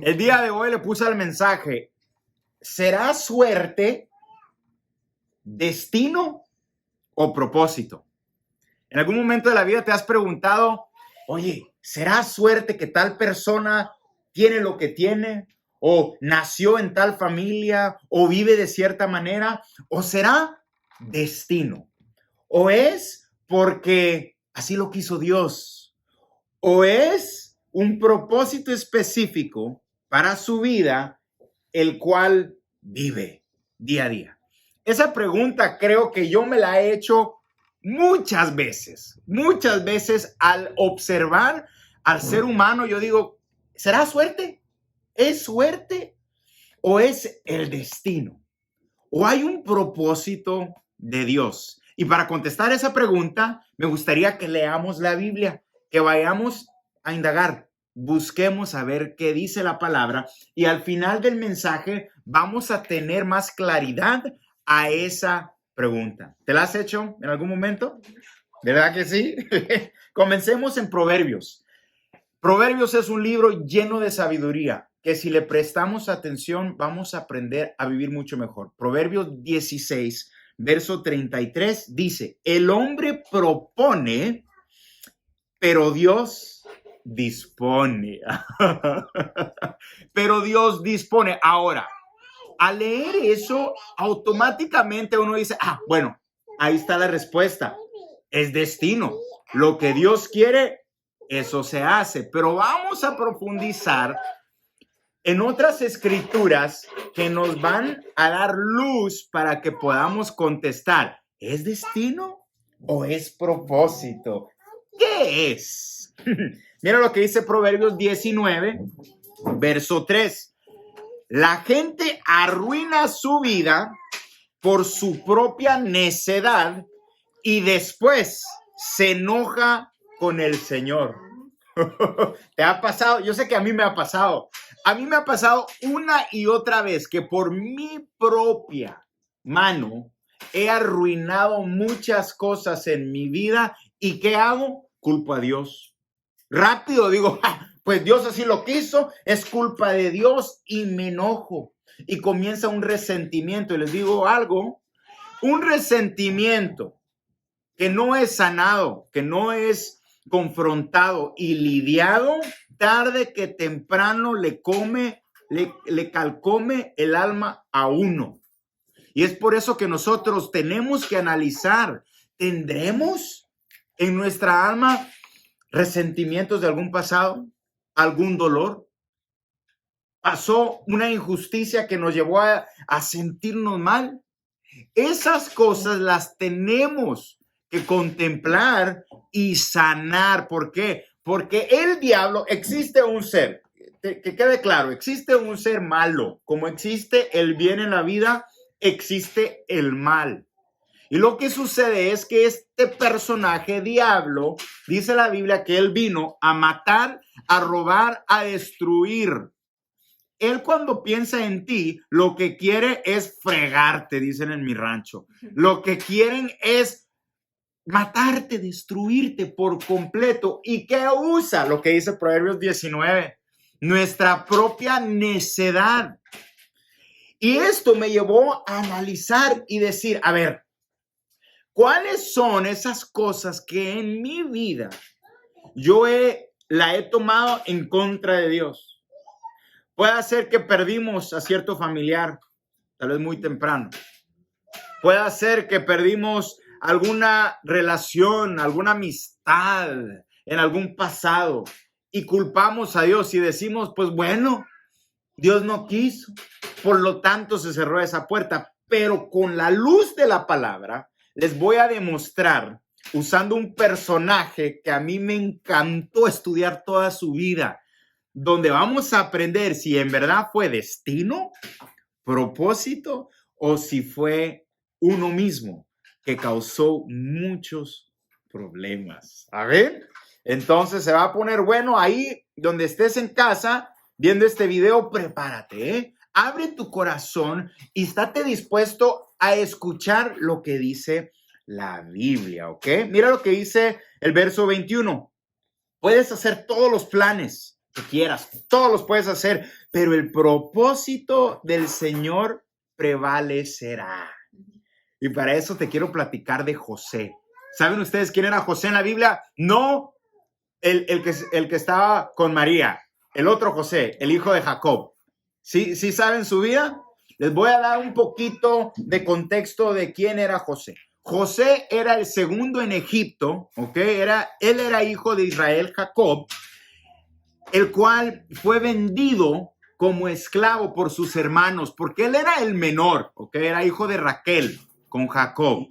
El día de hoy le puse el mensaje: ¿será suerte, destino o propósito? En algún momento de la vida te has preguntado, oye, ¿será suerte que tal persona tiene lo que tiene? ¿O nació en tal familia? ¿O vive de cierta manera? ¿O será destino? ¿O es porque así lo quiso Dios? ¿O es un propósito específico para su vida, el cual vive día a día? Esa pregunta creo que yo me la he hecho muchas veces al observar al ser humano. Yo digo, ¿será suerte? ¿Es suerte? ¿O es el destino? ¿O hay un propósito de Dios? Y para contestar esa pregunta, me gustaría que leamos la Biblia, que vayamos a indagar, busquemos a ver qué dice la palabra, y al final del mensaje vamos a tener más claridad a esa pregunta. ¿Te la has hecho en algún momento? ¿Verdad que sí? Comencemos en Proverbios. Proverbios es un libro lleno de sabiduría, que si le prestamos atención vamos a aprender a vivir mucho mejor. Proverbios 16, verso 33 dice, el hombre propone, pero Dios dispone. Pero Dios dispone. Ahora, al leer eso, automáticamente uno dice, bueno, ahí está la respuesta. Es destino. Lo que Dios quiere, eso se hace. Pero vamos a profundizar en otras escrituras que nos van a dar luz para que podamos contestar, ¿es destino o es propósito? ¿Qué es? Mira lo que dice Proverbios 19, verso 3. La gente arruina su vida por su propia necedad y después se enoja con el Señor. ¿Te ha pasado? Yo sé que a mí me ha pasado. A mí me ha pasado una y otra vez que por mi propia mano he arruinado muchas cosas en mi vida. ¿Y qué hago? Culpo a Dios. Rápido digo, pues Dios así lo quiso, es culpa de Dios, y me enojo. Y comienza un resentimiento. Y les digo algo, un resentimiento que no es sanado, que no es confrontado y lidiado, tarde que temprano le calcome el alma a uno. Y es por eso que nosotros tenemos que analizar, ¿tendremos en nuestra alma resentimientos de algún pasado, algún dolor? ¿Pasó una injusticia que nos llevó a sentirnos mal? Esas cosas las tenemos que contemplar y sanar. ¿Por qué? Porque el diablo, existe un ser, que quede claro, existe un ser malo. Como existe el bien en la vida, existe el mal. Y lo que sucede es que este personaje, diablo, dice la Biblia que él vino a matar, a robar, a destruir. Él cuando piensa en ti, lo que quiere es fregarte, dicen en mi rancho. Lo que quieren es matarte, destruirte por completo. ¿Y qué usa? Lo que dice Proverbios 19, nuestra propia necedad. Y esto me llevó a analizar y decir, a ver, ¿cuáles son esas cosas que en mi vida yo la he tomado en contra de Dios? Puede ser que perdimos a cierto familiar, tal vez muy temprano. Puede ser que perdimos alguna relación, alguna amistad en algún pasado y culpamos a Dios y decimos, pues bueno, Dios no quiso, por lo tanto se cerró esa puerta. Pero con la luz de la palabra les voy a demostrar, usando un personaje que a mí me encantó estudiar toda su vida, donde vamos a aprender si en verdad fue destino, propósito, o si fue uno mismo que causó muchos problemas. A ver, entonces se va a poner bueno ahí donde estés en casa viendo este video. Prepárate, abre tu corazón y estate dispuesto a escuchar lo que dice la Biblia, ¿ok? Mira lo que dice el verso 21. Puedes hacer todos los planes, que quieras, todos los puedes hacer, pero el propósito del Señor prevalecerá. Y para eso te quiero platicar de José. ¿Saben ustedes quién era José en la Biblia? No el que estaba con María, el otro José, el hijo de Jacob. ¿Sí saben su vida? Les voy a dar un poquito de contexto de quién era José. José era el segundo en Egipto, ¿ok? Él era hijo de Israel, Jacob, el cual fue vendido como esclavo por sus hermanos, porque él era el menor, ¿ok? Era hijo de Raquel con Jacob.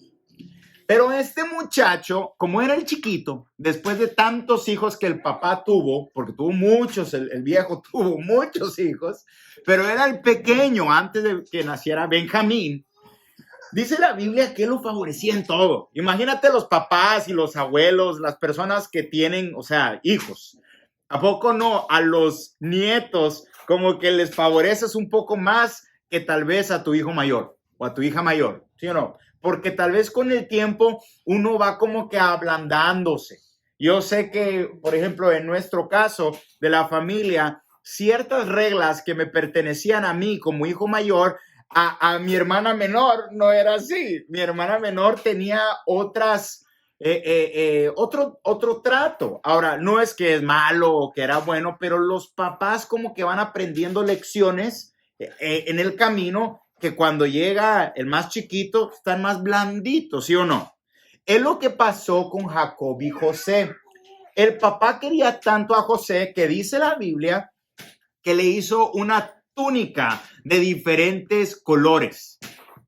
Pero este muchacho, como era el chiquito, después de tantos hijos que el papá tuvo, porque tuvo muchos, el viejo tuvo muchos hijos, pero era el pequeño antes de que naciera Benjamín, dice la Biblia que él lo favorecía en todo. Imagínate los papás y los abuelos, las personas que tienen, o sea, hijos. ¿A poco no? A los nietos como que les favoreces un poco más que tal vez a tu hijo mayor o a tu hija mayor, ¿sí o no? Porque tal vez con el tiempo uno va como que ablandándose. Yo sé que, por ejemplo, en nuestro caso de la familia, ciertas reglas que me pertenecían a mí como hijo mayor, a mi hermana menor no era así. Mi hermana menor tenía otro trato. Ahora, no es que es malo o que era bueno, pero los papás como que van aprendiendo lecciones en el camino, que cuando llega el más chiquito están más blanditos, ¿sí o no? Es lo que pasó con Jacob y José. El papá quería tanto a José que dice la Biblia que le hizo una túnica de diferentes colores.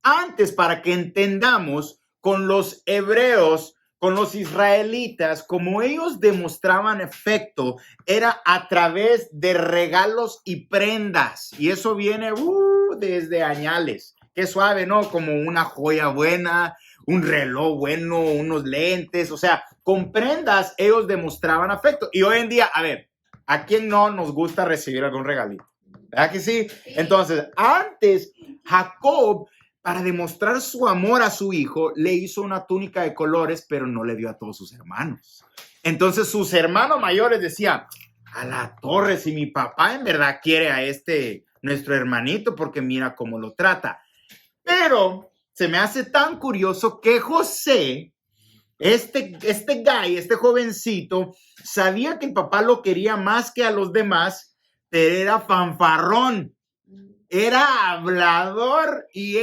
Antes, para que entendamos, con los hebreos, con los israelitas, como ellos demostraban afecto, era a través de regalos y prendas. Y eso viene desde añales. Qué suave, ¿no? Como una joya buena, un reloj bueno, unos lentes. O sea, con prendas ellos demostraban afecto. Y hoy en día, a ver, ¿a quién no nos gusta recibir algún regalito? ¿Verdad que sí? Entonces, antes, Jacob, para demostrar su amor a su hijo, le hizo una túnica de colores, pero no le dio a todos sus hermanos. Entonces, sus hermanos mayores decían, a la torre, si mi papá en verdad quiere a nuestro hermanito, porque mira cómo lo trata. Pero se me hace tan curioso que José, este jovencito, sabía que el papá lo quería más que a los demás, pero era fanfarrón, era hablador y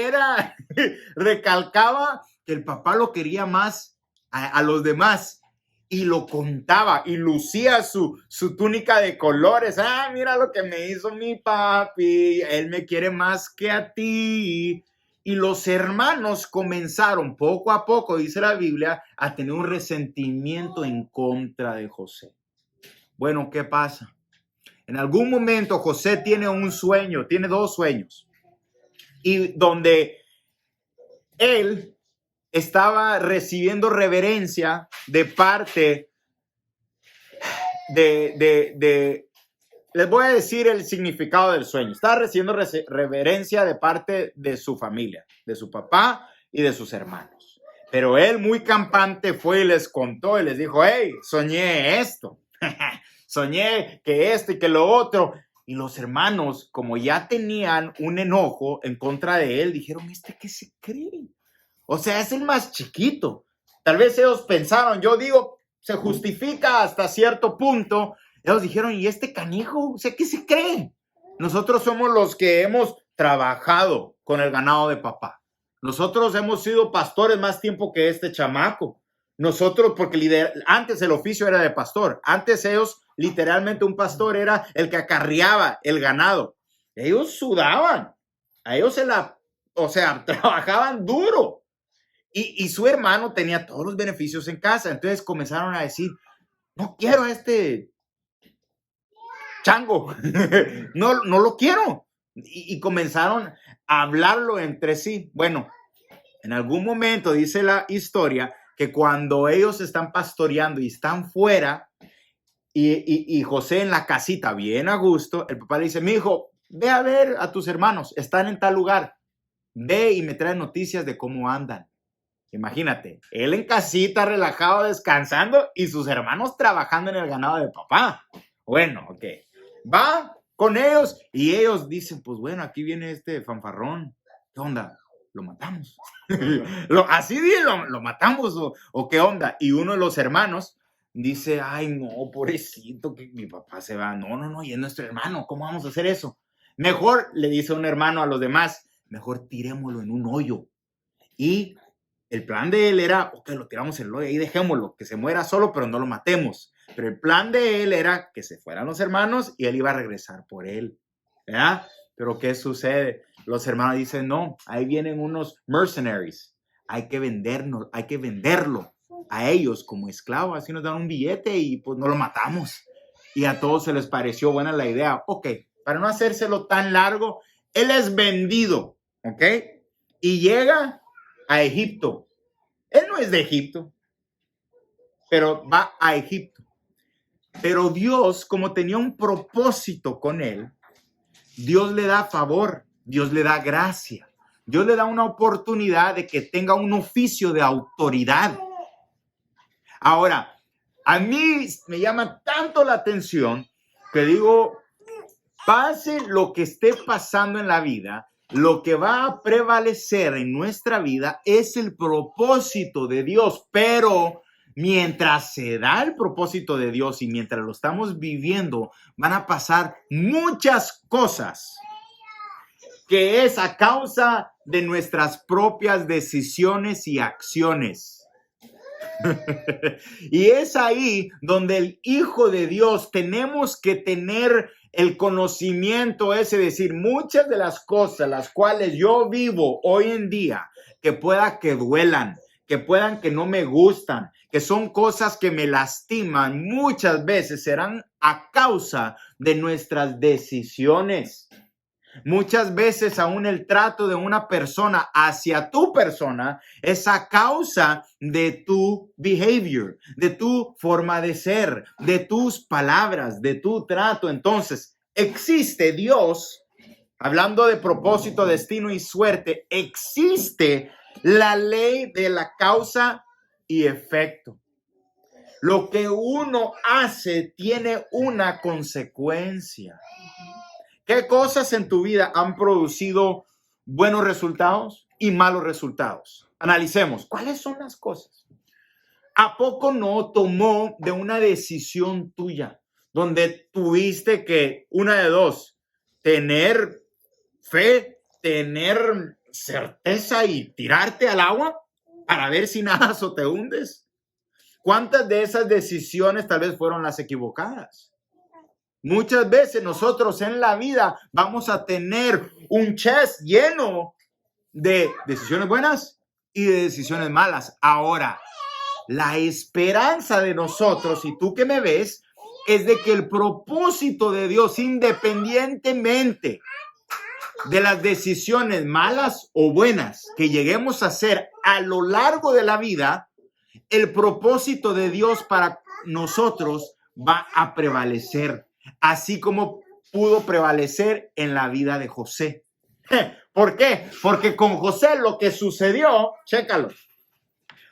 recalcaba que el papá lo quería más a los demás. Y lo contaba y lucía su túnica de colores. Ah, mira lo que me hizo mi papi. Él me quiere más que a ti. Y los hermanos comenzaron poco a poco, dice la Biblia, a tener un resentimiento en contra de José. Bueno, ¿qué pasa? En algún momento José tiene un sueño, tiene dos sueños. Y donde él estaba recibiendo reverencia de parte les voy a decir el significado del sueño. Estaba recibiendo reverencia de parte de su familia, de su papá y de sus hermanos. Pero él, muy campante, fue y les contó y les dijo, hey, soñé esto. Soñé que esto y que lo otro. Y los hermanos, como ya tenían un enojo en contra de él, dijeron, ¿qué se cree? O sea, es el más chiquito. Tal vez ellos pensaron, yo digo, se justifica hasta cierto punto. Ellos dijeron, ¿y este canijo? O sea, ¿qué se cree? Nosotros somos los que hemos trabajado con el ganado de papá. Nosotros hemos sido pastores más tiempo que este chamaco. Nosotros, porque antes el oficio era de pastor. Antes ellos, literalmente un pastor era el que acarreaba el ganado. Ellos sudaban. A ellos trabajaban duro. Y su hermano tenía todos los beneficios en casa. Entonces comenzaron a decir, no quiero a este chango. no lo quiero. Y comenzaron a hablarlo entre sí. Bueno, en algún momento dice la historia que cuando ellos están pastoreando y están fuera y José en la casita bien a gusto, el papá le dice, mi hijo, ve a ver a tus hermanos, están en tal lugar. Ve y me trae noticias de cómo andan. Imagínate, él en casita, relajado, descansando, y sus hermanos trabajando en el ganado de papá. Bueno, ok. Va con ellos y ellos dicen, pues bueno, aquí viene este fanfarrón. ¿Qué onda? Lo matamos. Así bien, lo matamos o qué onda. Y uno de los hermanos dice, ay no, pobrecito, que mi papá se va. No, y es nuestro hermano, ¿cómo vamos a hacer eso? Mejor, le dice un hermano a los demás, mejor tirémoslo en un hoyo. Y el plan de él era, ok, lo tiramos en el hoyo, ahí dejémoslo, que se muera solo, pero no lo matemos. Pero el plan de él era que se fueran los hermanos y él iba a regresar por él, ¿verdad? Pero ¿qué sucede? Los hermanos dicen, no, ahí vienen unos mercenaries, hay que venderlo a ellos como esclavos, así nos dan un billete y pues no lo matamos. Y a todos se les pareció buena la idea. Ok, para no hacérselo tan largo, él es vendido, ¿ok? Y llega a Egipto. Él no es de Egipto, pero va a Egipto. Pero Dios, como tenía un propósito con él, Dios le da favor, Dios le da gracia, Dios le da una oportunidad de que tenga un oficio de autoridad. Ahora, a mí me llama tanto la atención que digo, pase lo que esté pasando en la vida, lo que va a prevalecer en nuestra vida es el propósito de Dios, pero mientras se da el propósito de Dios y mientras lo estamos viviendo, van a pasar muchas cosas que es a causa de nuestras propias decisiones y acciones. Y es ahí donde el Hijo de Dios tenemos que tener el conocimiento ese, decir, muchas de las cosas las cuales yo vivo hoy en día, que pueda que duelan, que puedan que no me gustan, que son cosas que me lastiman, muchas veces serán a causa de nuestras decisiones. Muchas veces aún el trato de una persona hacia tu persona es a causa de tu behavior, de tu forma de ser, de tus palabras, de tu trato. Entonces, existe Dios, hablando de propósito, destino y suerte, existe la ley de la causa y efecto. Lo que uno hace tiene una consecuencia. ¿Qué cosas en tu vida han producido buenos resultados y malos resultados? Analicemos, ¿cuáles son las cosas? ¿A poco no tomó de una decisión tuya donde tuviste que, una de dos, tener fe, tener certeza y tirarte al agua para ver si nadas o te hundes? ¿Cuántas de esas decisiones tal vez fueron las equivocadas? Muchas veces nosotros en la vida vamos a tener un chest lleno de decisiones buenas y de decisiones malas. Ahora, la esperanza de nosotros, y tú que me ves, es de que el propósito de Dios, independientemente de las decisiones malas o buenas que lleguemos a hacer a lo largo de la vida, el propósito de Dios para nosotros va a prevalecer, así como pudo prevalecer en la vida de José. ¿Por qué? Porque con José lo que sucedió, chécalo,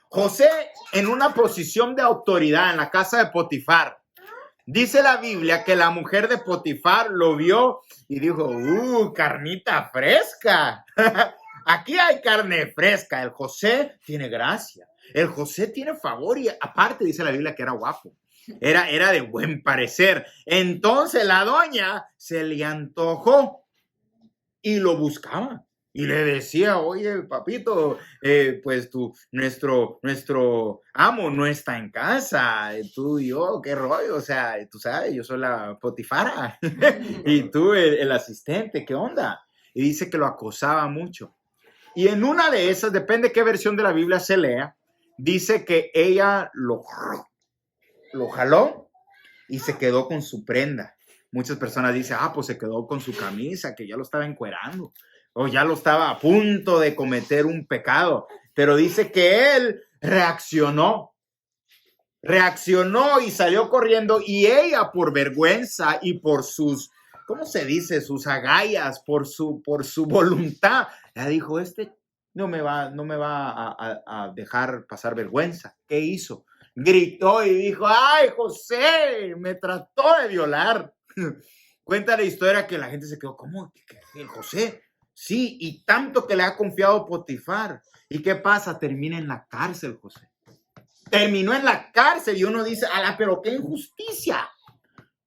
José en una posición de autoridad en la casa de Potifar, dice la Biblia que la mujer de Potifar lo vio y dijo, carnita fresca, aquí hay carne fresca, el José tiene gracia, el José tiene favor y aparte dice la Biblia que era guapo. Era de buen parecer. Entonces la doña se le antojó y lo buscaba. Y le decía, oye, papito, pues nuestro amo no está en casa. Tú y yo, qué rollo. O sea, tú sabes, yo soy la Potifara. Y tú el asistente, ¿qué onda? Y dice que lo acosaba mucho. Y en una de esas, depende qué versión de la Biblia se lea, dice que ella lo jaló y se quedó con su prenda. Muchas personas dicen, pues se quedó con su camisa, que ya lo estaba encuerando, o ya lo estaba a punto de cometer un pecado. Pero dice que él reaccionó y salió corriendo, y ella por vergüenza y por sus, ¿cómo se dice? Sus agallas, por su voluntad, ella dijo, no me va a dejar pasar vergüenza. ¿Qué hizo? Gritó y dijo, ¡ay, José! Me trató de violar. cuenta la historia que la gente se quedó, ¿cómo? ¿El José? Sí, y tanto que le ha confiado Potifar. ¿Y qué pasa? Termina en la cárcel, José. Terminó en la cárcel y uno dice, ala, pero qué injusticia.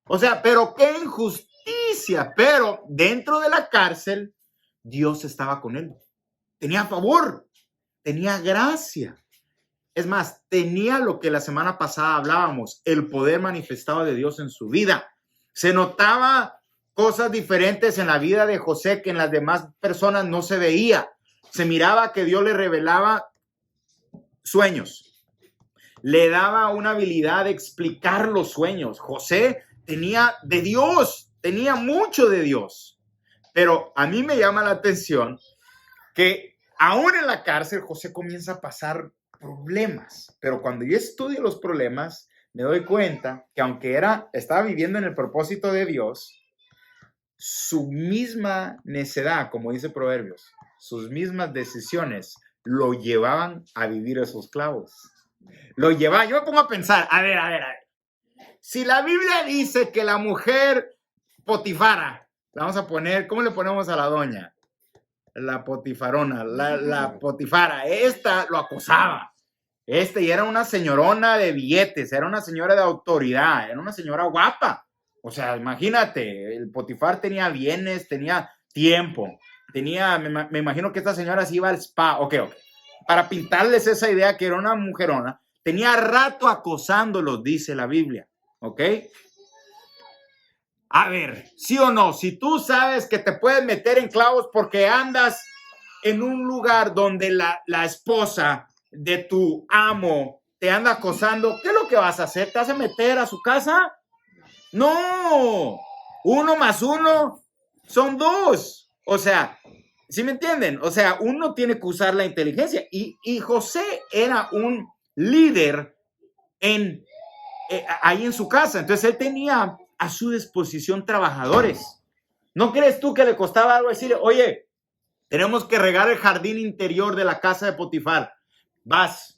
O sea, pero qué injusticia. Pero dentro de la cárcel, Dios estaba con él. Tenía favor, tenía gracia. Es más, tenía lo que la semana pasada hablábamos, el poder manifestado de Dios en su vida. Se notaba cosas diferentes en la vida de José que en las demás personas no se veía. Se miraba que Dios le revelaba sueños. Le daba una habilidad de explicar los sueños. José tenía de Dios, tenía mucho de Dios. Pero a mí me llama la atención que aún en la cárcel José comienza a pasar problemas. Pero cuando yo estudio los problemas, me doy cuenta que aunque estaba viviendo en el propósito de Dios, su misma necedad, como dice Proverbios, sus mismas decisiones lo llevaban a vivir esos clavos. Lo llevaba, yo me pongo a pensar, a ver. Si la Biblia dice que la mujer Potifara, la vamos a poner, ¿cómo le ponemos a la doña? La Potifarona, la Potifara, esta lo acosaba. Y era una señorona de billetes, era una señora de autoridad, era una señora guapa. O sea, imagínate, el Potifar tenía bienes, tenía tiempo, me imagino que esta señora se iba al spa, ok. Para pintarles esa idea que era una mujerona, tenía rato acosándolos, dice la Biblia, ¿ok? A ver, ¿sí o no? Si tú sabes que te puedes meter en clavos porque andas en un lugar donde la esposa de tu amo te anda acosando, ¿qué es lo que vas a hacer? ¿Te vas a meter a su casa? No, 1 más 1 son 2. O sea, ¿sí me entienden? O sea, uno tiene que usar la inteligencia. Y José era un líder ahí en su casa. Entonces él tenía a su disposición trabajadores. ¿No crees tú que le costaba algo decirle, oye, tenemos que regar el jardín interior de la casa de Potifar? Vas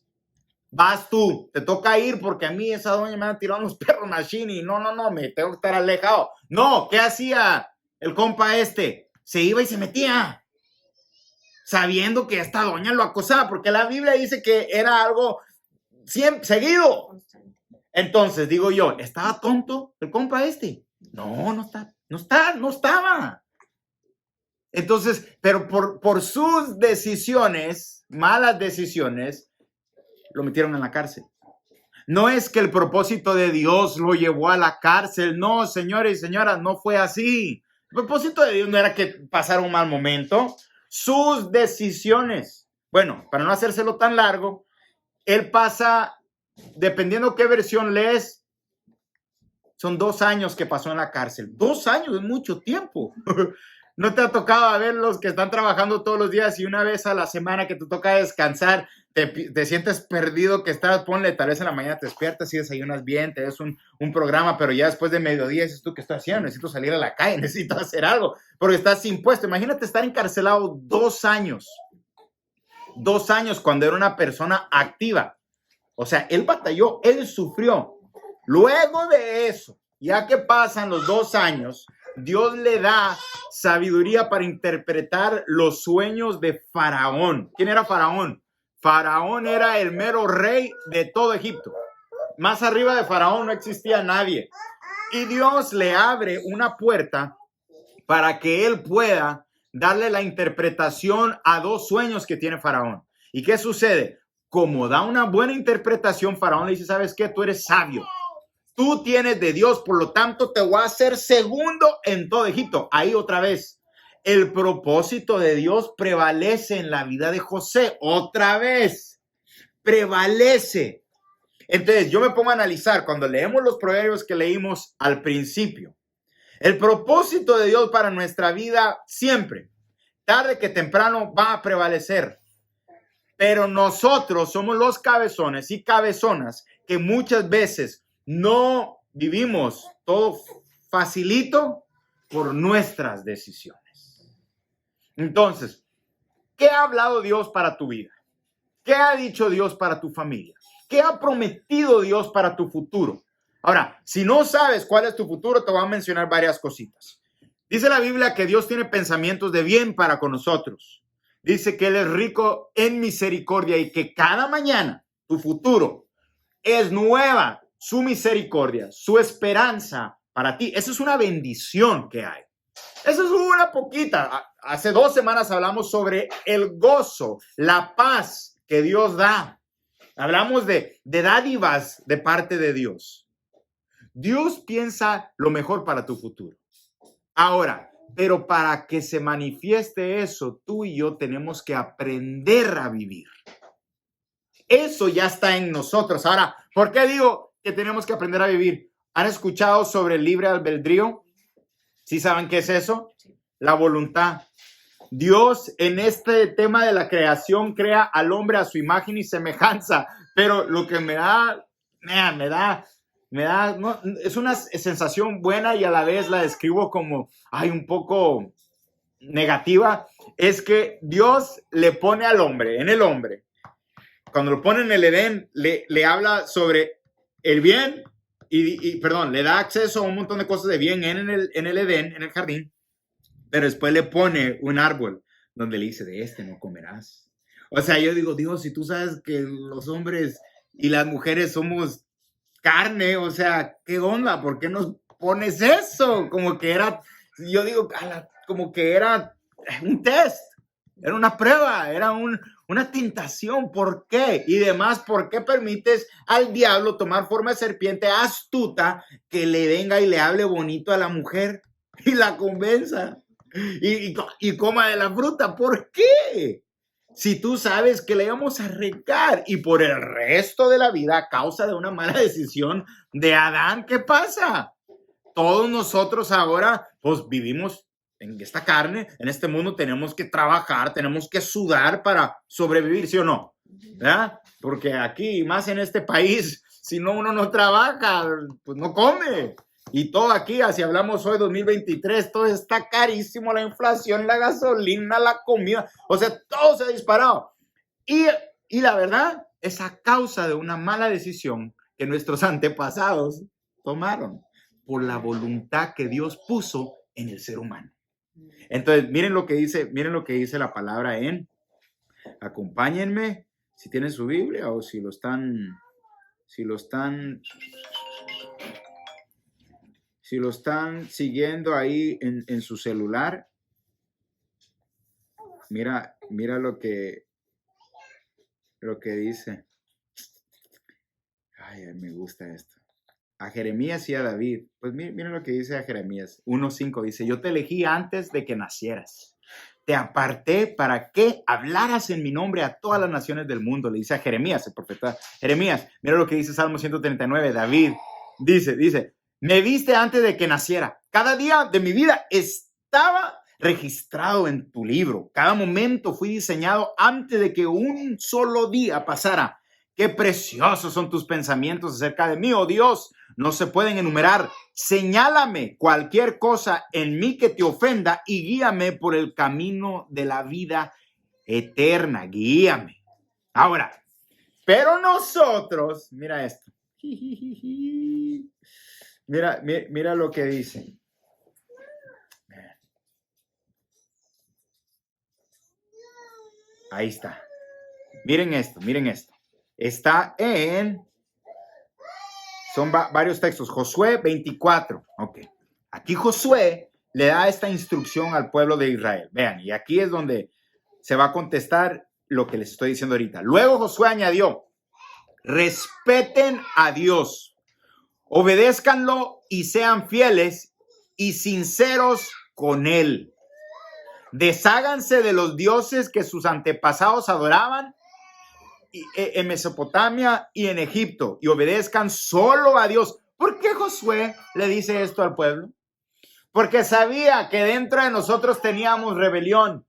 tú, te toca ir porque a mí esa doña me han tirado unos perros machine y no, me tengo que estar alejado. No, ¿qué hacía el compa este? Se iba y se metía, sabiendo que esta doña lo acosaba, porque la Biblia dice que era algo siempre, seguido. Entonces, digo yo, ¿estaba tonto el compa este? No estaba. Entonces, pero por sus decisiones, malas decisiones, lo metieron en la cárcel. No es que el propósito de Dios lo llevó a la cárcel. No, señores y señoras, no fue así. El propósito de Dios no era que pasara un mal momento. Sus decisiones. Bueno, para no hacérselo tan largo, él pasa, dependiendo qué versión lees, son 2 años que pasó en la cárcel. 2 años es mucho tiempo. ¿No te ha tocado a ver los que están trabajando todos los días y una vez a la semana que te toca descansar, te sientes perdido, que estás, ponle, tal vez en la mañana te despiertas y desayunas bien, te des un programa, pero ya después de mediodía dices tú, ¿qué estoy haciendo? Necesito salir a la calle, necesito hacer algo, porque estás sin puesto. Imagínate estar encarcelado 2 años. 2 años cuando era una persona activa. O sea, él batalló, él sufrió. Luego de eso, ya que pasan los 2 años, Dios le da sabiduría para interpretar los sueños de Faraón. ¿Quién era Faraón? Faraón era el mero rey de todo Egipto. Más arriba de Faraón no existía nadie. Y Dios le abre una puerta para que él pueda darle la interpretación a 2 sueños que tiene Faraón. ¿Y qué sucede? Como da una buena interpretación, Faraón le dice, ¿sabes qué? Tú eres sabio. Tú tienes de Dios, por lo tanto te voy a hacer segundo en todo Egipto. Ahí otra vez, el propósito de Dios prevalece en la vida de José. Otra vez, prevalece. Entonces yo me pongo a analizar cuando leemos los proverbios que leímos al principio. El propósito de Dios para nuestra vida siempre, tarde que temprano, va a prevalecer. Pero nosotros somos los cabezones y cabezonas que muchas veces no vivimos todo facilito por nuestras decisiones. Entonces, ¿qué ha hablado Dios para tu vida? ¿Qué ha dicho Dios para tu familia? ¿Qué ha prometido Dios para tu futuro? Ahora, si no sabes cuál es tu futuro, te voy a mencionar varias cositas. Dice la Biblia que Dios tiene pensamientos de bien para con nosotros. Dice que Él es rico en misericordia y que cada mañana tu futuro es nueva, su misericordia, su esperanza para ti. Eso es una bendición que hay. Eso es una poquita. Hace 2 semanas hablamos sobre el gozo, la paz que Dios da. Hablamos de dádivas de parte de Dios. Dios piensa lo mejor para tu futuro. Ahora, pero para que se manifieste eso, tú y yo tenemos que aprender a vivir. Eso ya está en nosotros. Ahora, ¿por qué digo que tenemos que aprender a vivir? ¿Han escuchado sobre el libre albedrío? ¿Sí saben qué es eso? La voluntad. Dios en este tema de la creación crea al hombre a su imagen y semejanza, pero lo que me da, no, es una sensación buena y a la vez la describo como, un poco negativa, es que Dios le pone al hombre, en el hombre, cuando lo pone en el Edén, le habla sobre el bien perdón, le da acceso a un montón de cosas de bien en el Edén, en el jardín, pero después le pone un árbol donde le dice, de este no comerás. O sea, yo digo, Dios, si tú sabes que los hombres y las mujeres somos carne, o sea, ¿qué onda? ¿Por qué nos pones eso? Como que era, yo digo, como que era un test, era una prueba, era una tentación. ¿Por qué? Y demás, ¿por qué permites al diablo tomar forma de serpiente astuta que le venga y le hable bonito a la mujer y la convenza y coma de la fruta? ¿Por qué? Si tú sabes que le vamos a regar y por el resto de la vida a causa de una mala decisión de Adán, ¿qué pasa? Todos nosotros ahora pues vivimos en esta carne, en este mundo tenemos que trabajar, tenemos que sudar para sobrevivir, ¿sí o no? ¿Verdad? Porque aquí, más en este país, si no uno no trabaja, pues no come. Y todo aquí, si hablamos hoy 2023, todo está carísimo, la inflación, la gasolina, la comida, o sea, todo se ha disparado. Y la verdad es a causa de una mala decisión que nuestros antepasados tomaron por la voluntad que Dios puso en el ser humano. Entonces, miren lo que dice la palabra acompáñenme, si tienen su Biblia o si lo están siguiendo ahí en su celular. Mira lo que dice. Ay, me gusta esto. A Jeremías y a David. Pues miren lo que dice a Jeremías 1:5. Dice, yo te elegí antes de que nacieras. Te aparté para que hablaras en mi nombre a todas las naciones del mundo. Le dice a Jeremías, el profeta Jeremías. Mira lo que dice Salmo 139. David dice, me viste antes de que naciera. Cada día de mi vida estaba registrado en tu libro. Cada momento fui diseñado antes de que un solo día pasara. Qué preciosos son tus pensamientos acerca de mí, oh Dios. No se pueden enumerar. Señálame cualquier cosa en mí que te ofenda y guíame por el camino de la vida eterna. Guíame. Ahora, pero nosotros, mira esto. Mira lo que dice. Ahí está. Miren esto. Está son varios textos. Josué 24. Ok. Aquí Josué le da esta instrucción al pueblo de Israel. Vean, y aquí es donde se va a contestar lo que les estoy diciendo ahorita. Luego Josué añadió, respeten a Dios, obedézcanlo y sean fieles y sinceros con Él. Desháganse de los dioses que sus antepasados adoraban en Mesopotamia y en Egipto y obedezcan solo a Dios. ¿Por qué Josué le dice esto al pueblo? Porque sabía que dentro de nosotros teníamos rebelión,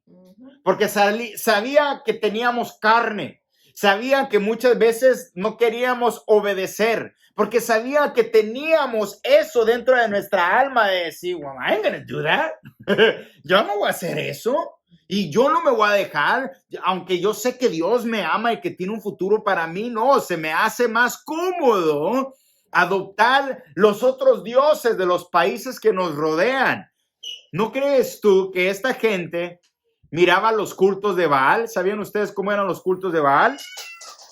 porque sabía que teníamos carne, sabía que muchas veces no queríamos obedecer, porque sabía que teníamos eso dentro de nuestra alma de decir, well, I ain't gonna do that. Yo no voy a hacer eso. Y yo no me voy a dejar, aunque yo sé que Dios me ama y que tiene un futuro para mí, no, se me hace más cómodo adoptar los otros dioses de los países que nos rodean. ¿No crees tú que esta gente miraba los cultos de Baal? ¿Sabían ustedes cómo eran los cultos de Baal?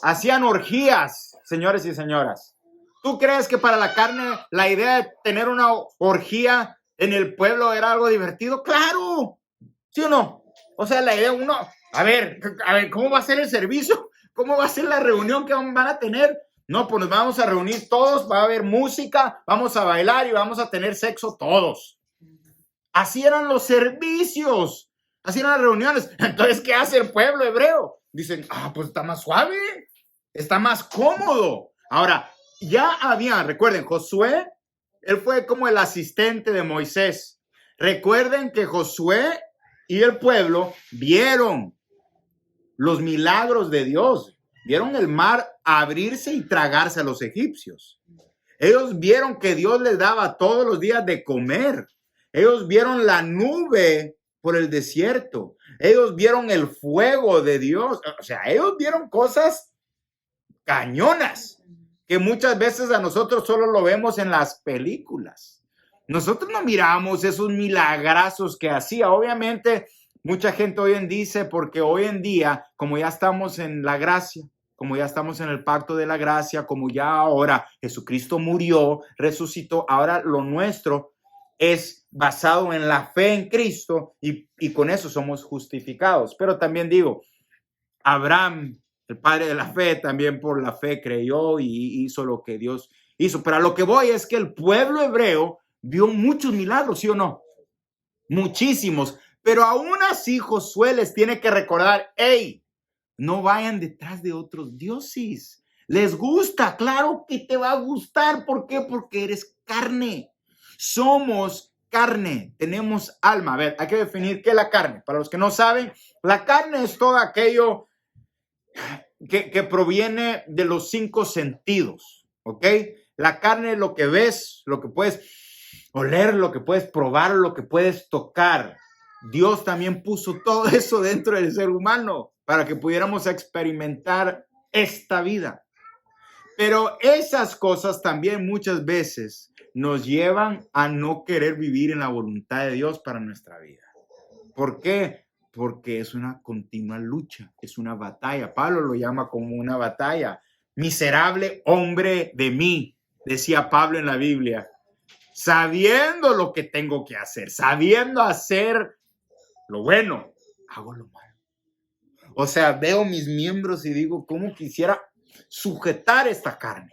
Hacían orgías, señores y señoras. ¿Tú crees que para la carne la idea de tener una orgía en el pueblo era algo divertido? ¡Claro! ¿Sí o no? O sea, la idea uno, a ver, ¿cómo va a ser el servicio? ¿Cómo va a ser la reunión que van a tener? No, pues nos vamos a reunir todos, va a haber música, vamos a bailar y vamos a tener sexo todos. Así eran los servicios, así eran las reuniones. Entonces, ¿qué hace el pueblo hebreo? Dicen, pues está más suave, está más cómodo. Ahora, ya había, recuerden, Josué, él fue como el asistente de Moisés. Recuerden que Josué y el pueblo vieron los milagros de Dios. Vieron el mar abrirse y tragarse a los egipcios. Ellos vieron que Dios les daba todos los días de comer. Ellos vieron la nube por el desierto. Ellos vieron el fuego de Dios. O sea, ellos vieron cosas cañonas que muchas veces a nosotros solo lo vemos en las películas. Nosotros no miramos esos milagrazos que hacía. Obviamente, mucha gente hoy en día dice, porque hoy en día, como ya estamos en la gracia, como ya estamos en el pacto de la gracia, como ya ahora Jesucristo murió, resucitó, ahora lo nuestro es basado en la fe en Cristo y con eso somos justificados. Pero también digo, Abraham, el padre de la fe, también por la fe creyó y hizo lo que Dios hizo. Pero a lo que voy es que el pueblo hebreo vio muchos milagros, ¿sí o no? Muchísimos. Pero aún así Josué les tiene que recordar, hey, no vayan detrás de otros dioses. Les gusta, claro que te va a gustar. ¿Por qué? Porque eres carne. Somos carne, tenemos alma. A ver, hay que definir qué es la carne. Para los que no saben, la carne es todo aquello que proviene de los 5 sentidos, ¿ok? La carne es lo que ves, lo que puedes oler, lo que puedes probar, lo que puedes tocar. Dios también puso todo eso dentro del ser humano para que pudiéramos experimentar esta vida. Pero esas cosas también muchas veces nos llevan a no querer vivir en la voluntad de Dios para nuestra vida. ¿Por qué? Porque es una continua lucha, es una batalla. Pablo lo llama como una batalla. Miserable hombre de mí, decía Pablo en la Biblia, sabiendo lo que tengo que hacer, sabiendo hacer lo bueno, hago lo malo. O sea, veo mis miembros y digo, ¿cómo quisiera sujetar esta carne?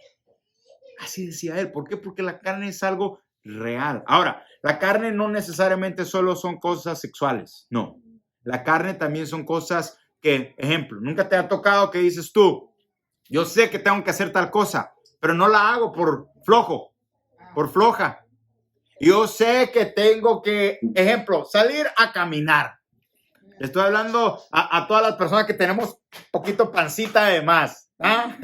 Así decía él. ¿Por qué? Porque la carne es algo real. Ahora, la carne no necesariamente solo son cosas sexuales, no. La carne también son cosas que, ejemplo, nunca te ha tocado que dices tú, yo sé que tengo que hacer tal cosa, pero no la hago por flojo, por floja. Yo sé que tengo que, ejemplo, salir a caminar. Estoy hablando a todas las personas que tenemos poquito pancita de más. ¿Ah?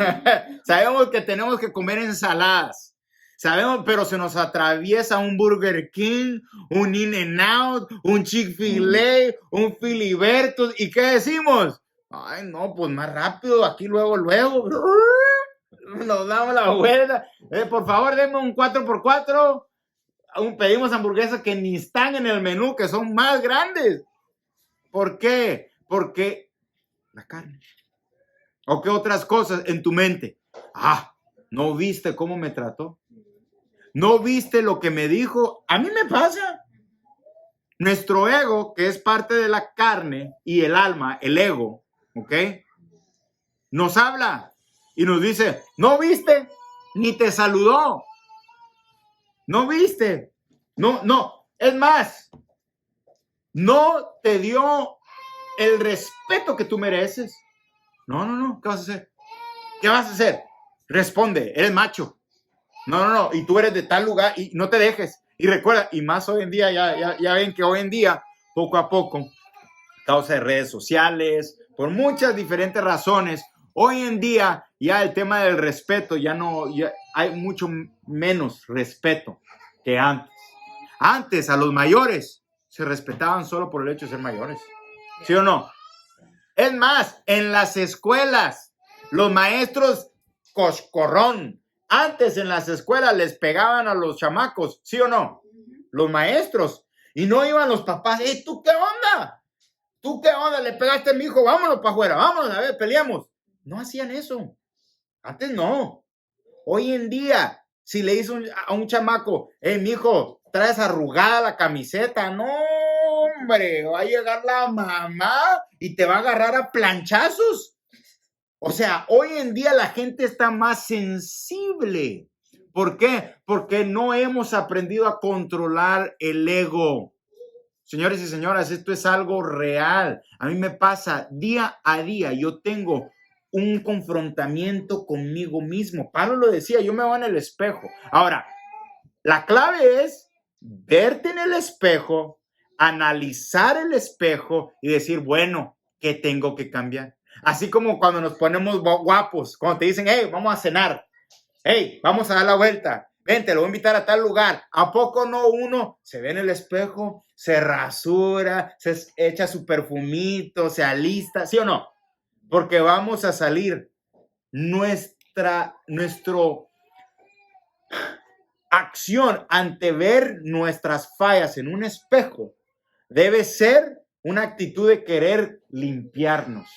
Sabemos que tenemos que comer ensaladas. Sabemos, pero se nos atraviesa un Burger King, un In-N-Out, un Chick-fil-A, un Filiberto. ¿Y qué decimos? Ay, no, pues más rápido, aquí luego. Nos damos la vuelta. Por favor, denme un 4x4. Aún pedimos hamburguesas que ni están en el menú, que son más grandes. ¿Por qué? Porque la carne. ¿O qué otras cosas en tu mente? ¿No viste cómo me trató? ¿No viste lo que me dijo? A mí me pasa. Nuestro ego, que es parte de la carne y el alma, el ego, ¿ok? Nos habla y nos dice, ¿no viste? Ni te saludó. ¿No viste? No. Es más, no te dio el respeto que tú mereces. No. ¿Qué vas a hacer? ¿Qué vas a hacer? Responde, eres macho. No. Y tú eres de tal lugar y no te dejes. Y recuerda, y más hoy en día, ya ven que hoy en día, poco a poco, causa de redes sociales, por muchas diferentes razones, hoy en día ya el tema del respeto ya hay mucho menos respeto que antes. Antes a los mayores se respetaban solo por el hecho de ser mayores. ¿Sí o no? Es más, en las escuelas, los maestros coscorrón, Antes en las escuelas les pegaban a los chamacos, ¿sí o no? Los maestros. Y no iban los papás. ¿Tú qué onda? ¿Tú qué onda? Le pegaste a mi hijo. Vámonos para afuera. Vámonos, a ver, peleamos. No hacían eso. Antes no. Hoy en día, si le dice a un chamaco, mi hijo, traes arrugada la camiseta. No, hombre, va a llegar la mamá y te va a agarrar a planchazos. O sea, hoy en día la gente está más sensible. ¿Por qué? Porque no hemos aprendido a controlar el ego. Señores y señoras, esto es algo real. A mí me pasa día a día. Yo tengo un confrontamiento conmigo mismo. Pablo lo decía, yo me veo en el espejo. Ahora, la clave es verte en el espejo, analizar el espejo y decir, bueno, ¿qué tengo que cambiar? Así como cuando nos ponemos guapos, cuando te dicen, hey, vamos a cenar, hey, vamos a dar la vuelta, ven, te lo voy a invitar a tal lugar. ¿A poco no uno se ve en el espejo, se rasura, se echa su perfumito, se alista, ¿sí o no? Porque vamos a salir. Nuestro acción ante ver nuestras fallas en un espejo debe ser una actitud de querer limpiarnos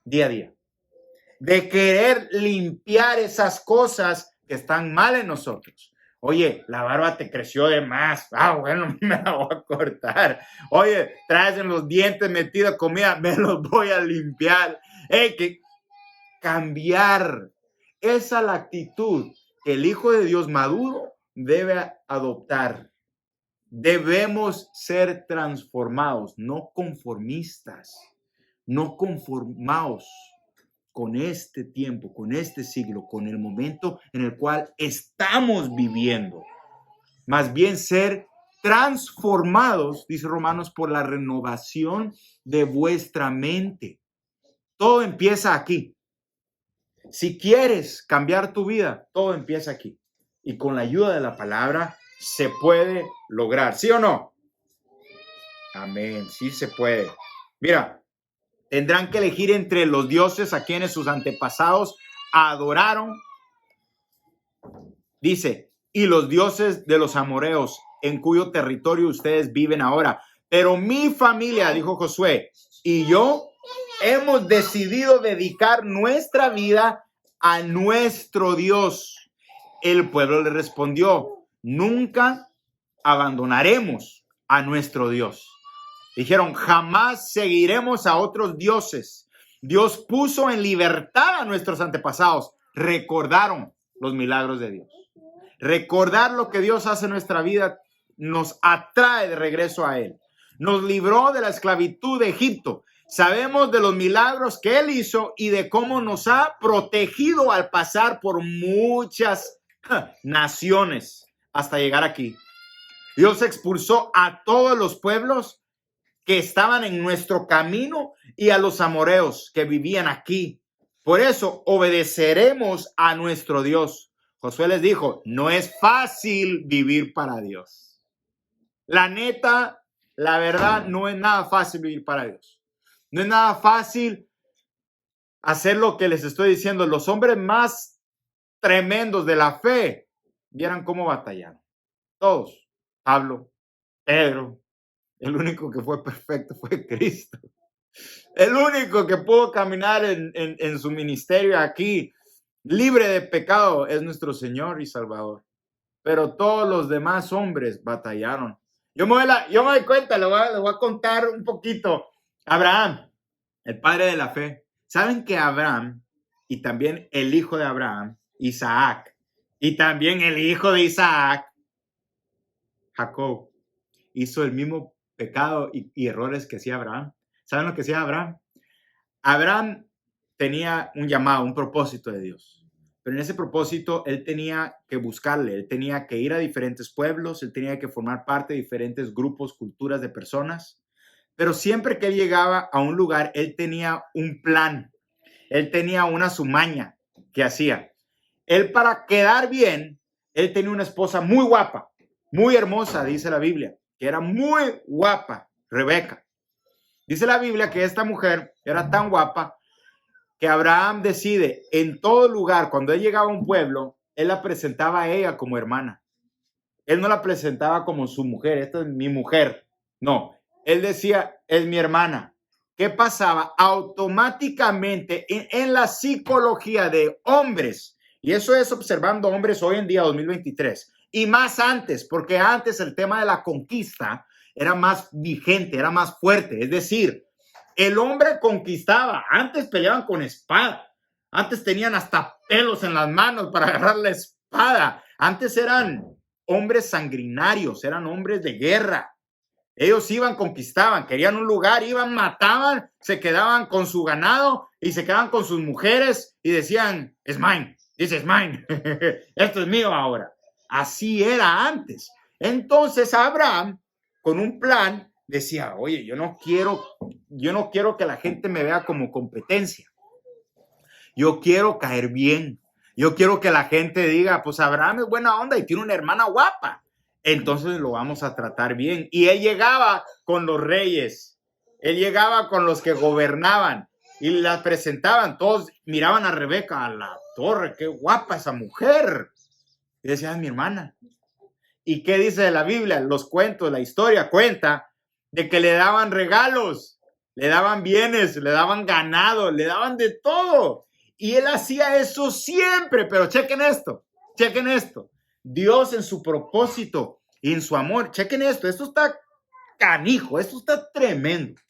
día a día, de querer limpiar esas cosas que están mal en nosotros. Oye, la barba te creció de más. Bueno, me la voy a cortar. Oye, traes en los dientes metida comida, me los voy a limpiar. Que cambiar. Esa es la actitud que el Hijo de Dios maduro debe adoptar. Debemos ser transformados, no conformistas, no conformados con este tiempo, con este siglo, con el momento en el cual estamos viviendo. Más bien ser transformados, dice Romanos, por la renovación de vuestra mente. Todo empieza aquí. Si quieres cambiar tu vida, todo empieza aquí. Y con la ayuda de la palabra se puede lograr. ¿Sí o no? Amén. Sí se puede. Mira, tendrán que elegir entre los dioses a quienes sus antepasados adoraron. Dice, y los dioses de los amoreos, en cuyo territorio ustedes viven ahora. Pero mi familia, dijo Josué, y yo hemos decidido dedicar nuestra vida a nuestro Dios. El pueblo le respondió, nunca abandonaremos a nuestro Dios. Dijeron, jamás seguiremos a otros dioses. Dios puso en libertad a nuestros antepasados. Recordaron los milagros de Dios. Recordar lo que Dios hace en nuestra vida nos atrae de regreso a Él. Nos libró de la esclavitud de Egipto. Sabemos de los milagros que Él hizo y de cómo nos ha protegido al pasar por muchas naciones hasta llegar aquí. Dios expulsó a todos los pueblos que estaban en nuestro camino y a los amoreos que vivían aquí. Por eso obedeceremos a nuestro Dios. Josué les dijo, no es fácil vivir para Dios. La neta, la verdad, no es nada fácil vivir para Dios. No es nada fácil hacer lo que les estoy diciendo. Los hombres más tremendos de la fe, vieran cómo batallaron. Todos. Pablo, Pedro, el único que fue perfecto fue Cristo. El único que pudo caminar en su ministerio aquí, libre de pecado, es nuestro Señor y Salvador. Pero todos los demás hombres batallaron. Yo me doy cuenta, le voy a contar un poquito. Abraham, el padre de la fe. ¿Saben que Abraham y también el hijo de Abraham, Isaac, y también el hijo de Isaac, Jacob, hizo el mismo pecado y errores que hacía Abraham? ¿Saben lo que hacía Abraham? Abraham tenía un llamado, un propósito de Dios. Pero en ese propósito él tenía que buscarle, él tenía que ir a diferentes pueblos, él tenía que formar parte de diferentes grupos, culturas de personas. Pero siempre que él llegaba a un lugar, él tenía un plan, él tenía una sumaña que hacía. Él, para quedar bien, él tenía una esposa muy guapa, muy hermosa, dice la Biblia, que era muy guapa, Rebeca. Dice la Biblia que esta mujer era tan guapa que Abraham decide en todo lugar, cuando él llegaba a un pueblo, él la presentaba a ella como hermana. Él no la presentaba como su mujer, esta es mi mujer. No, él decía, es mi hermana. ¿Qué pasaba? Automáticamente en la psicología de hombres, y eso es observando hombres hoy en día, 2023, y más antes, porque antes el tema de la conquista era más vigente, era más fuerte. Es decir, el hombre conquistaba, antes peleaban con espada, antes tenían hasta pelos en las manos para agarrar la espada, antes eran hombres sanguinarios, eran hombres de guerra. Ellos iban, conquistaban, querían un lugar, iban, mataban, se quedaban con su ganado y se quedaban con sus mujeres y decían, es mine, this is mine, esto es mío ahora. Así era antes. Entonces Abraham, con un plan, decía, oye, yo no quiero que la gente me vea como competencia. Yo quiero caer bien. Yo quiero que la gente diga, pues Abraham es buena onda y tiene una hermana guapa. Entonces lo vamos a tratar bien. Y él llegaba con los reyes. Él llegaba con los que gobernaban y las presentaban. Todos miraban a Rebeca, a la torre, qué guapa esa mujer. Y decía, es mi hermana. ¿Y qué dice de la Biblia? Los cuentos, la historia cuenta de que le daban regalos, le daban bienes, le daban ganado, le daban de todo. Y él hacía eso siempre, pero chequen esto. Dios en su propósito y en su amor, chequen esto está canijo, esto está tremendo.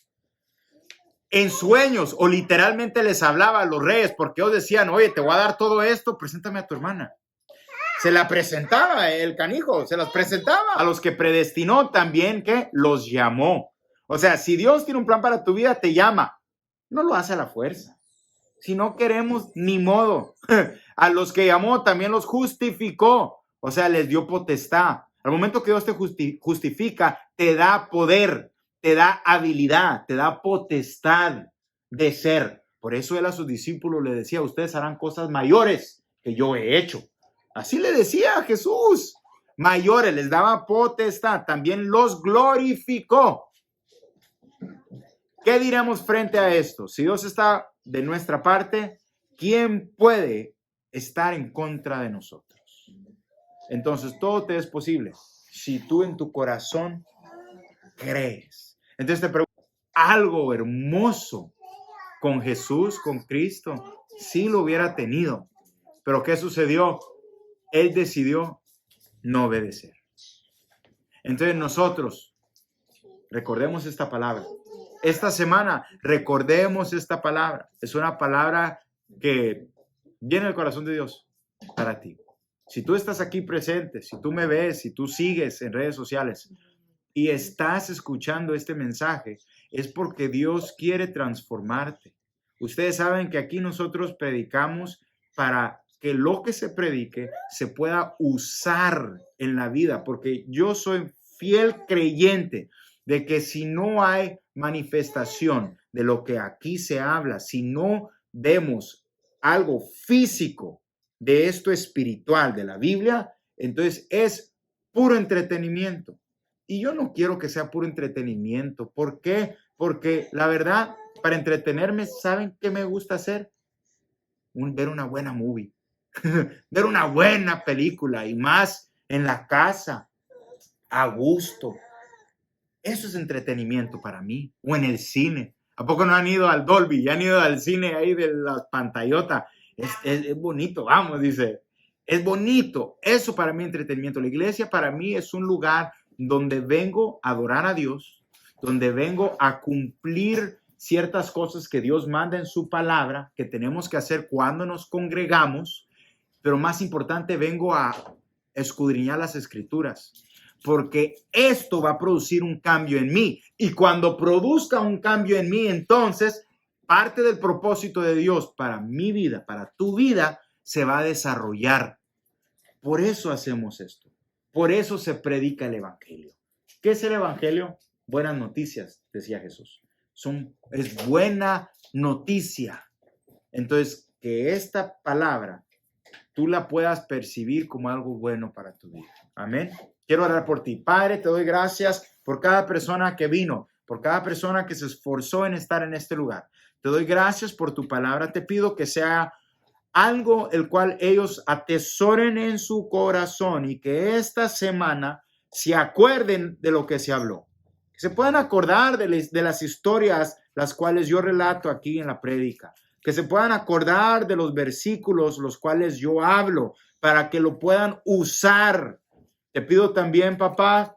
En sueños o literalmente les hablaba a los reyes porque ellos decían, oye, te voy a dar todo esto, preséntame a tu hermana. Se la presentaba el canijo, se las presentaba. A los que predestinó también, que los llamó. O sea, si Dios tiene un plan para tu vida, te llama. No lo hace a la fuerza. Si no queremos, ni modo. A los que llamó también los justificó. O sea, les dio potestad. Al momento que Dios te justifica, te da poder, te da habilidad, te da potestad de ser. Por eso él a sus discípulos le decía, ustedes harán cosas mayores que yo he hecho. Así le decía a Jesús. Mayores, les daba potestad. También los glorificó. ¿Qué diremos frente a esto? Si Dios está de nuestra parte, ¿quién puede estar en contra de nosotros? Entonces, todo te es posible si tú en tu corazón crees. Entonces te pregunto, algo hermoso con Jesús, con Cristo, sí lo hubiera tenido. Pero ¿qué sucedió? Él decidió no obedecer. Entonces nosotros recordemos esta palabra. Esta semana recordemos esta palabra. Es una palabra que viene del corazón de Dios para ti. Si tú estás aquí presente, si tú me ves, si tú sigues en redes sociales y estás escuchando este mensaje, es porque Dios quiere transformarte. Ustedes saben que aquí nosotros predicamos para que lo que se predique se pueda usar en la vida, porque yo soy fiel creyente de que si no hay manifestación de lo que aquí se habla, si no vemos algo físico de esto espiritual de la Biblia, entonces es puro entretenimiento. Y yo no quiero que sea puro entretenimiento. ¿Por qué? Porque la verdad, para entretenerme, ¿saben qué me gusta hacer? Ver una buena movie. Ver una buena película y más en la casa, a gusto. Eso es entretenimiento para mí. O en el cine. ¿A poco no han ido al Dolby? Ya han ido al cine ahí de las pantallotas. Es bonito, vamos, dice. Es bonito. Eso para mí es entretenimiento. La iglesia para mí es un lugar donde vengo a adorar a Dios, donde vengo a cumplir ciertas cosas que Dios manda en su palabra, que tenemos que hacer cuando nos congregamos. Pero más importante, vengo a escudriñar las escrituras, porque esto va a producir un cambio en mí. Y cuando produzca un cambio en mí, entonces parte del propósito de Dios para mi vida, para tu vida, se va a desarrollar. Por eso hacemos esto. Por eso se predica el evangelio. ¿Qué es el evangelio? Buenas noticias, decía Jesús. Es buena noticia. Entonces, que esta palabra tú la puedas percibir como algo bueno para tu vida. Amén. Quiero orar por ti. Padre, te doy gracias por cada persona que vino, por cada persona que se esforzó en estar en este lugar. Te doy gracias por tu palabra. Te pido que sea algo el cual ellos atesoren en su corazón y que esta semana se acuerden de lo que se habló. Que se puedan acordar de las historias las cuales yo relato aquí en la prédica. Que se puedan acordar de los versículos los cuales yo hablo para que lo puedan usar. Te pido también, papá,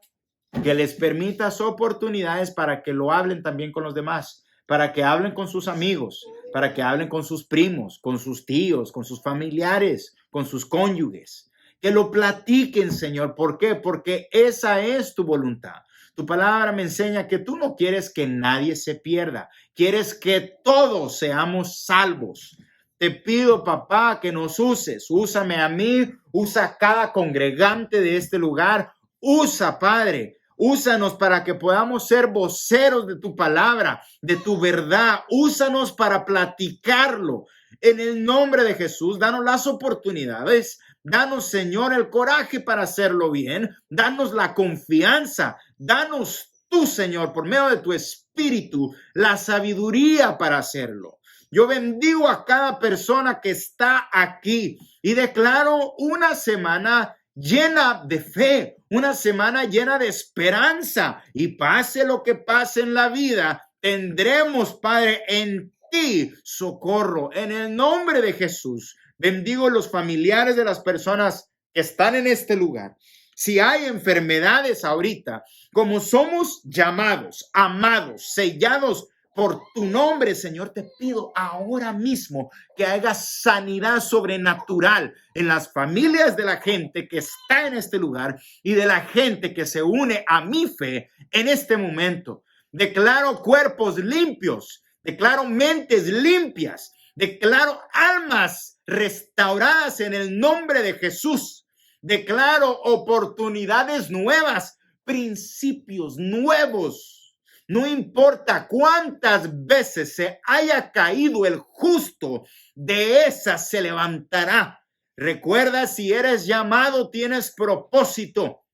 que les permitas oportunidades para que lo hablen también con los demás, para que hablen con sus amigos, para que hablen con sus primos, con sus tíos, con sus familiares, con sus cónyuges. Que lo platiquen, Señor. ¿Por qué? Porque esa es tu voluntad. Tu palabra me enseña que tú no quieres que nadie se pierda. Quieres que todos seamos salvos. Te pido, papá, que nos uses. Úsame a mí, usa a cada congregante de este lugar. Usa, Padre. Úsanos para que podamos ser voceros de tu palabra, de tu verdad. Úsanos para platicarlo. En el nombre de Jesús, danos las oportunidades. Danos, Señor, el coraje para hacerlo bien. Danos la confianza. Danos tú, Señor, por medio de tu Espíritu, la sabiduría para hacerlo. Yo bendigo a cada persona que está aquí y declaro una semana llena de fe, una semana llena de esperanza, y pase lo que pase en la vida, tendremos, Padre, en ti socorro. En el nombre de Jesús, bendigo los familiares de las personas que están en este lugar. Si hay enfermedades ahorita, como somos llamados, amados, sellados por tu nombre, Señor, te pido ahora mismo que hagas sanidad sobrenatural en las familias de la gente que está en este lugar y de la gente que se une a mi fe en este momento. Declaro cuerpos limpios, declaro mentes limpias, declaro almas restauradas en el nombre de Jesús. Declaro oportunidades nuevas, principios nuevos. No importa cuántas veces se haya caído el justo, de esas se levantará. Recuerda, si eres llamado, tienes propósito.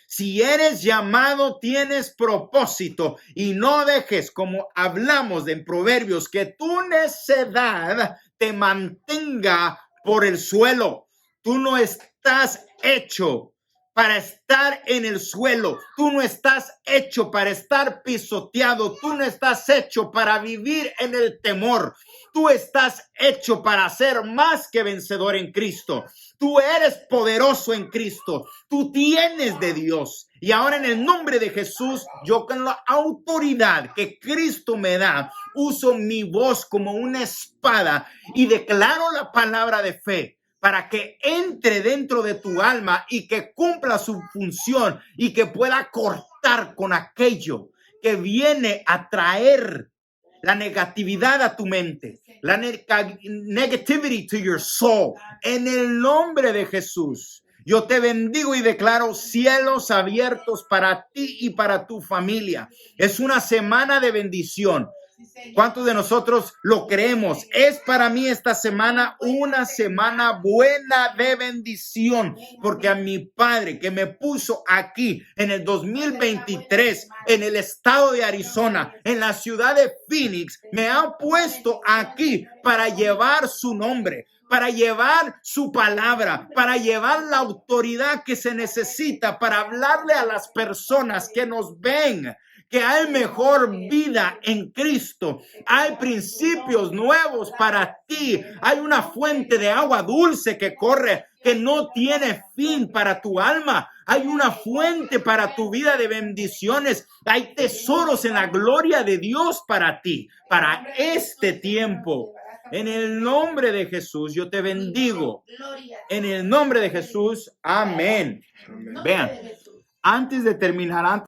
Si eres llamado, tienes propósito. Y no dejes, como hablamos en Proverbios, que tu necedad te mantenga por el suelo. Tú no estás hecho para estar en el suelo. Tú no estás hecho para estar pisoteado. Tú no estás hecho para vivir en el temor. Tú estás hecho para ser más que vencedor en Cristo. Tú eres poderoso en Cristo. Tú tienes de Dios. Y ahora en el nombre de Jesús, yo con la autoridad que Cristo me da, uso mi voz como una espada y declaro la palabra de fe, para que entre dentro de tu alma y que cumpla su función y que pueda cortar con aquello que viene a traer la negatividad a tu mente, la negativity to your soul. En el nombre de Jesús, yo te bendigo y declaro cielos abiertos para ti y para tu familia. Es una semana de bendición. ¿Cuántos de nosotros lo creemos? Es para mí esta semana una semana buena de bendición, porque a mi Padre que me puso aquí en el 2023, en el estado de Arizona, en la ciudad de Phoenix, me ha puesto aquí para llevar su nombre, para llevar su palabra, para llevar la autoridad que se necesita para hablarle a las personas que nos ven que hay mejor vida en Cristo. Hay principios nuevos para ti. Hay una fuente de agua dulce que corre, que no tiene fin para tu alma. Hay una fuente para tu vida de bendiciones. Hay tesoros en la gloria de Dios para ti, para este tiempo. En el nombre de Jesús, yo te bendigo. En el nombre de Jesús, amén. Vean, antes de terminar,